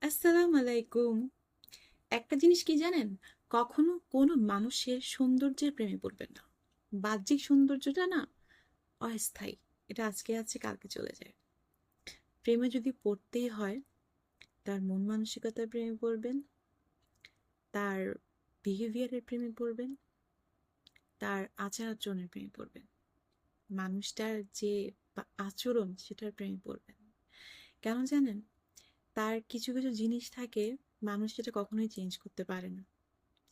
আসসালামু আলাইকুম। একটা জিনিস কি জানেন? কখনো কোনো মানুষের সৌন্দর্যের প্রেমে পড়বেন না। বাহ্যিক সৌন্দর্যটা না অস্থায়ী। এটা আজকে আছে কালকে চলে যায়। প্রেমে যদি পড়তেই হয়, তার মন মানসিকতার প্রেমে পড়বেন, তার বিহেভিয়ারের প্রেমে পড়বেন, তার আচার আচরণের প্রেমে পড়বেন, মানুষটার যে আচরণ সেটার প্রেমে পড়বেন। কেন জানেন? তার কিছু কিছু জিনিস থাকে, মানুষ সেটা কখনোই চেঞ্জ করতে পারে না।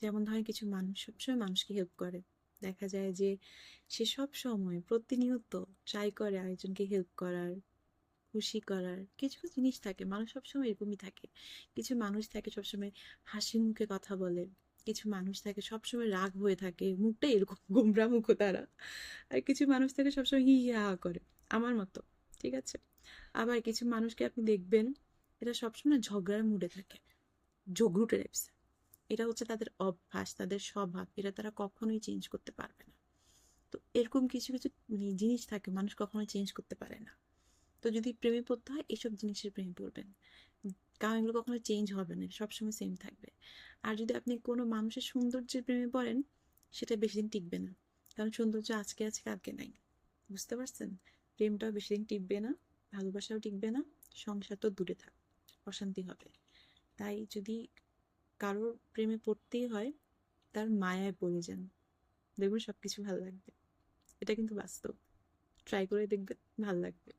যেমন ধরেন কিছু মানুষ সবসময় মানুষকে হেল্প করে, দেখা যায় যে সে সব সময় প্রতিনিয়ত ট্রাই করে আরেকজনকে হেল্প করার, খুশি করার। কিছু কিছু জিনিস থাকে, মানুষ সবসময় এরকমই থাকে। কিছু মানুষ থাকে সবসময় হাসি মুখে কথা বলে, কিছু মানুষ থাকে সবসময় রাগ হয়ে থাকে, মুখটা এরকম গোমরা মুখো তারা। আর কিছু মানুষ থাকে সবসময় হি হি হা হা করে, আমার মতো। ঠিক আছে। আবার কিছু মানুষকে আপনি দেখবেন, এটা সবসময় ঝগড়ার মুডে থাকে, ঝগড়ুটে টাইপস। এটা হচ্ছে তাদের অভ্যাস, তাদের স্বভাব, এটা তারা কখনোই চেঞ্জ করতে পারবে না। তো এরকম কিছু কিছু জিনিস থাকে, মানুষ কখনোই চেঞ্জ করতে পারে না। তো যদি প্রেমে পড়তে হয়, এইসব জিনিসের প্রেমে পড়বেন, কারণ এগুলো কখনো চেঞ্জ হবে না, সবসময় সেম থাকবে। আর যদি আপনি কোনো মানুষের সৌন্দর্যের প্রেমে পড়েন, সেটা বেশি দিন টিকবে না। কারণ সৌন্দর্য আজকে আছে কালকে নাই। বুঝতে পারছেন? প্রেমটাও বেশি দিন টিকবে না, ভালোবাসাও টিকবে না, সংসার তো দূরে থাক, অশান্তি হবে। তাই যদি কারোর প্রেমে পড়তেই হয়, তার মায়ায় পড়ে যান, দেখবেন সবকিছু ভালো লাগবে। এটা কিন্তু বাস্তব। ট্রাই করে দেখবেন, ভালো লাগবে।